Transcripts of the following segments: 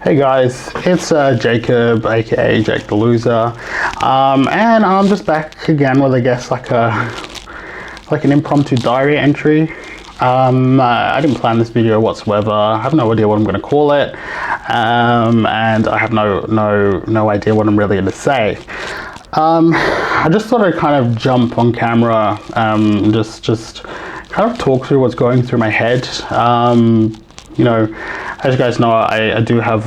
Hey guys, it's Jacob, aka Jake the Loser, and I'm just back again with, I guess, like an impromptu diary entry. I didn't plan this video whatsoever. I have no idea what I'm going to call it, and I have no idea what I'm really going to say. I just thought I'd kind of jump on camera, just kind of talk through what's going through my head. You know, as you guys know, I do have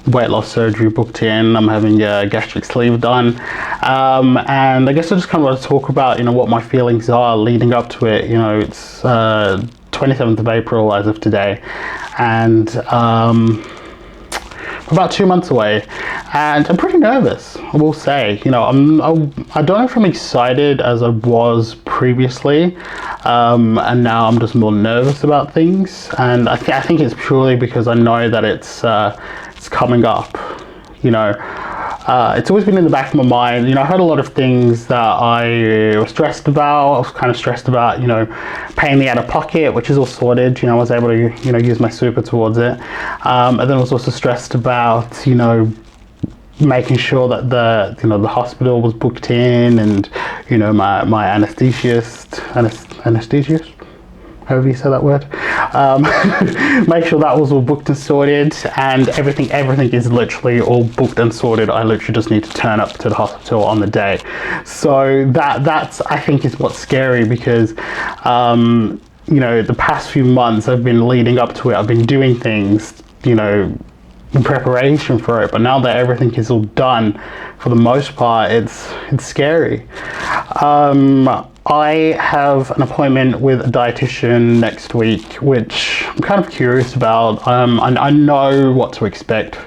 weight loss surgery booked in. I'm having a gastric sleeve done, and I guess I just kind of want to talk about, you know, what my feelings are leading up to it. You know, it's 27th of April as of today, and about 2 months away, and I'm pretty nervous, I will say. You know, I don't know if I'm excited as I was previously, and now I'm just more nervous about things, and I think it's purely because I know that it's coming up. You know, it's always been in the back of my mind. You know, I heard a lot of things that I was stressed about. I was kind of stressed about, you know, paying the out of pocket, which is all sorted. You know, I was able to, you know, use my super towards it. And then I was also stressed about, you know, making sure that the hospital was booked in, and, you know, my anesthesiast, however you say that word, make sure that was all booked and sorted, and everything is literally all booked and sorted. I literally just need to turn up to the hospital on the day. So that's I think is what's scary, because you know, the past few months I've been leading up to it, I've been doing things, you know, in preparation for it, but now that everything is all done, for the most part, it's scary. I have an appointment with a dietitian next week, which I'm kind of curious about. I know what to expect.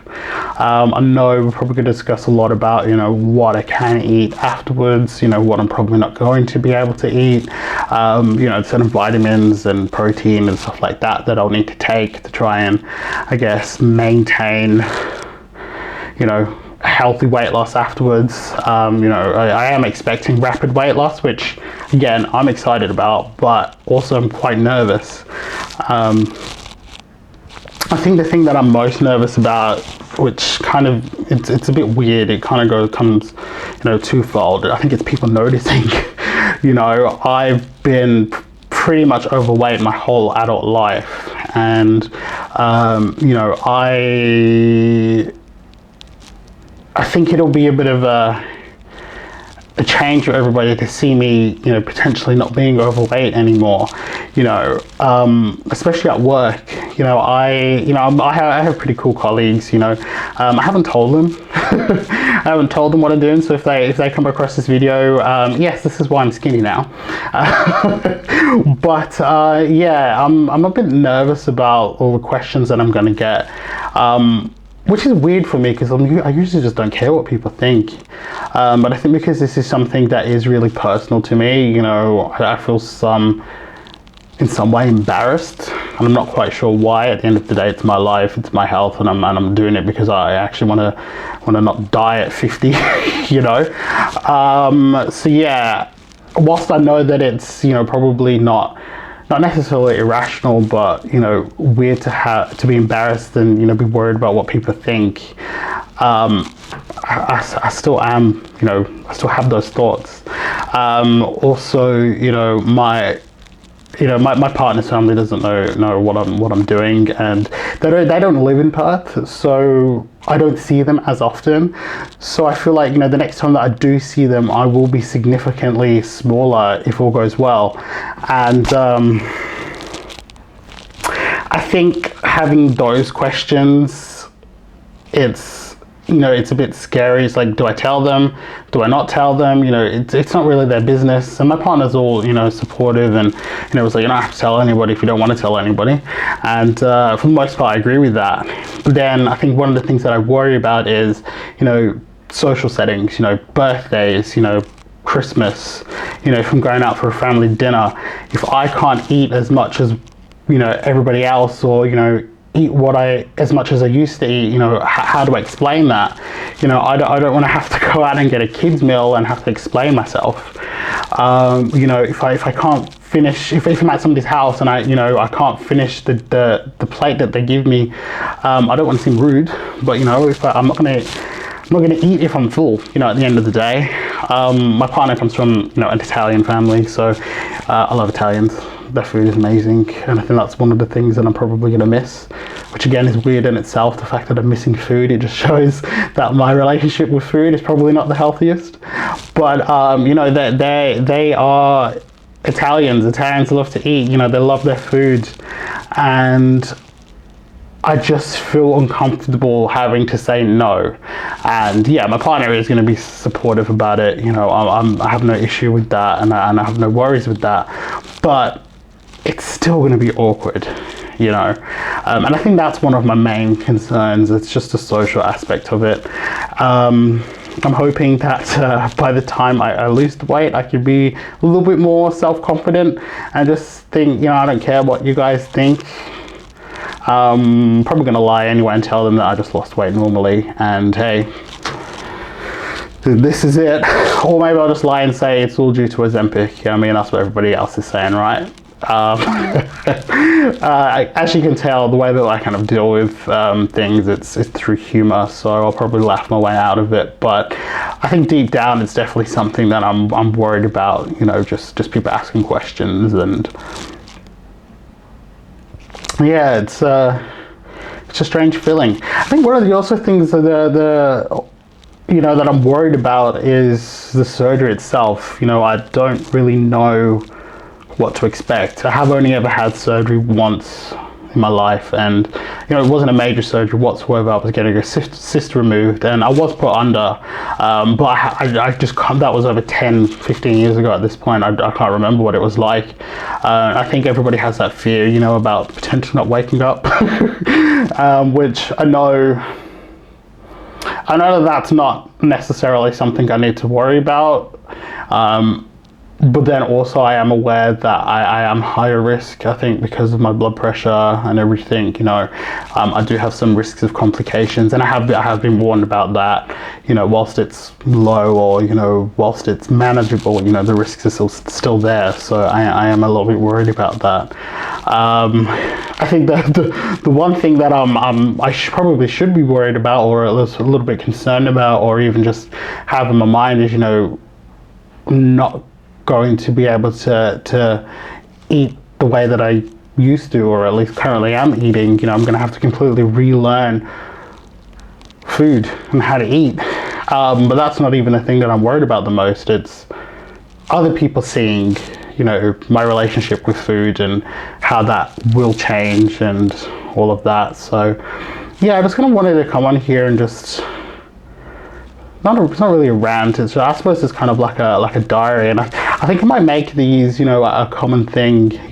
I know we're probably going to discuss a lot about, you know, what I can eat afterwards, you know, what I'm probably not going to be able to eat, you know, certain vitamins and protein and stuff like that I'll need to take to try and, I guess, maintain, you know, healthy weight loss afterwards. You know, I am expecting rapid weight loss, which again I'm excited about, but also I'm quite nervous. I think the thing that I'm most nervous about, which kind of, it's a bit weird, it kind of comes, you know, twofold. I think it's people noticing. You know, I've been pretty much overweight my whole adult life, and you know, I think it'll be a bit of a change for everybody to see me, you know, potentially not being overweight anymore. You know, especially at work. You know, I have pretty cool colleagues. You know, I haven't told them. I haven't told them what I'm doing. So if they come across this video, yes, this is why I'm skinny now. But yeah, I'm a bit nervous about all the questions that I'm going to get. Which is weird for me, because I usually just don't care what people think. But I think because this is something that is really personal to me, you know, I feel in some way embarrassed, and I'm not quite sure why. At the end of the day, it's my life, it's my health, and I'm doing it because I actually want to not die at 50. You know. So yeah, whilst I know that it's, you know, probably not necessarily irrational, but, you know, weird to be embarrassed and, you know, be worried about what people think. I still am, you know, I still have those thoughts. Also, you know, my partner's family doesn't know what I'm doing, and they don't live in Perth, so I don't see them as often. So I feel like, you know, the next time that I do see them, I will be significantly smaller if all goes well. And I think having those questions, it's, you know, it's a bit scary. It's like, do I tell them? Do I not tell them? You know, it's not really their business. And my partner's all, you know, supportive, and, you know, it's like, you don't have to tell anybody if you don't want to tell anybody. And for the most part, I agree with that. But then I think one of the things that I worry about is, you know, social settings, you know, birthdays, you know, Christmas, you know, if I'm going out for a family dinner, if I can't eat as much as, you know, everybody else, or, you know, eat as much as I used to eat, you know, how do I explain that? You know, I don't want to have to go out and get a kid's meal and have to explain myself. You know, if I can't finish, if I'm at somebody's house and I can't finish the plate that they give me, I don't want to seem rude, but if I'm not gonna eat if I'm full, at the end of the day. My partner comes from, an Italian family, so I love Italians. Their food is amazing, and I think that's one of the things that I'm probably gonna miss, which again is weird in itself, the fact that I'm missing food. It just shows that my relationship with food is probably not the healthiest. But they are Italians. Italians love to eat, they love their food, and I just feel uncomfortable having to say no. And yeah, my partner is going to be supportive about it. I have no issue with that, and I have no worries with that. But it's still going to be awkward, and I think that's one of my main concerns. It's just the social aspect of it. I'm hoping that by the time I lose the weight, I could be a little bit more self-confident and just think, I don't care what you guys think. Probably gonna lie anyway and tell them that I just lost weight normally, and hey, this is it. Or maybe I'll just lie and say it's all due to Ozempic. That's what everybody else is saying, right? As you can tell, the way that I kind of deal with things, it's through humor, so I'll probably laugh my way out of it. But I think deep down, it's definitely something that I'm worried about. Just people asking questions, and yeah, it's a strange feeling. I think one of the also things that that I'm worried about is the surgery itself. I don't really know what to expect. I have only ever had surgery once in my life, and it wasn't a major surgery whatsoever. I was getting a cyst removed, and I was put under, but I just that was over 10-15 years ago at this point. I can't remember what it was like. I think everybody has that fear, about potentially not waking up, which I know that that's not necessarily something I need to worry about. But then also I am aware that I am higher risk, I think, because of my blood pressure and everything. I do have some risks of complications, and I have been warned about that. Whilst it's low, or whilst it's manageable, the risks are still there. So I am a little bit worried about that. I think that the one thing that I probably should be worried about, or at least a little bit concerned about, or even just have in my mind is not going to be able to eat the way that I used to, or at least currently am eating. I'm going to have to completely relearn food and how to eat. But that's not even the thing that I'm worried about the most. It's other people seeing, my relationship with food and how that will change and all of that. So yeah, I just kind of wanted to come on here and just it's not really a rant. I suppose it's kind of like a diary, and I think I might make these, a common thing. I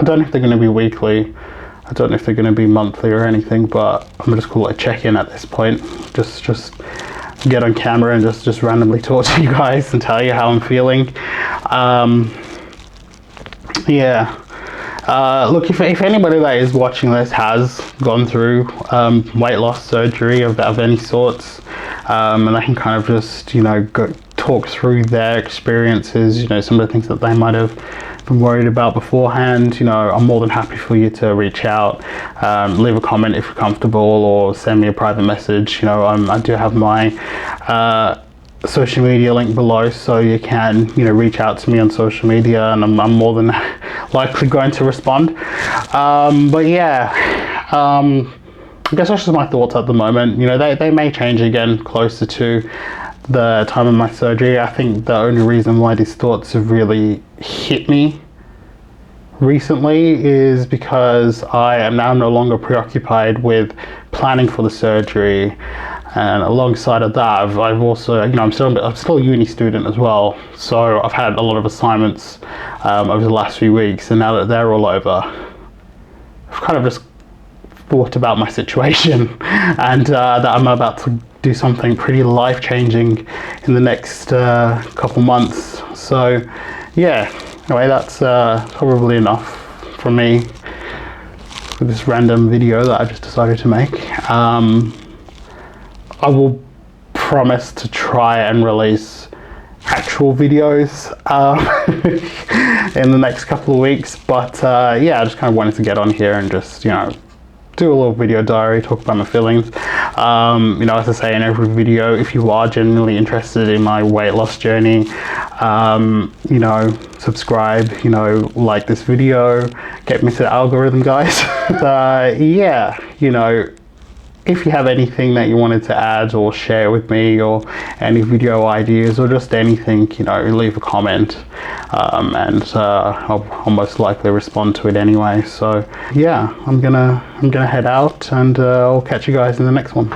don't know if they're going to be weekly. I don't know if they're going to be monthly or anything, but I'm gonna just call it a check-in at this point. Just get on camera and just randomly talk to you guys and tell you how I'm feeling. Yeah. Look, if anybody that is watching this has gone through weight loss surgery of any sorts, and they can kind of just go talk through their experiences, some of the things that they might have been worried about beforehand, I'm more than happy for you to reach out, leave a comment if you're comfortable, or send me a private message. I do have my social media link below, so you can reach out to me on social media, and I'm more than likely going to respond. But yeah, I guess that's just my thoughts at the moment. They may change again closer to the time of my surgery. I think the only reason why these thoughts have really hit me recently is because I am now no longer preoccupied with planning for the surgery. And alongside of that, I've also, I'm still a uni student as well. So I've had a lot of assignments over the last few weeks, and now that they're all over, I've kind of just thought about my situation and that I'm about to do something pretty life-changing in the next couple months. So yeah, anyway, that's probably enough from me for this random video that I just decided to make. I will promise to try and release actual videos in the next couple of weeks. But yeah, I just kind of wanted to get on here and just, you know, do a little video diary, talk about my feelings. You know, as I say in every video, if you are genuinely interested in my weight loss journey, you know, subscribe, you know, like this video, get me to the algorithm, guys. Yeah, you know, if you have anything that you wanted to add or share with me, or any video ideas, or just anything, you know, leave a comment, and I'll most likely respond to it anyway. So yeah, I'm gonna head out, and I'll catch you guys in the next one.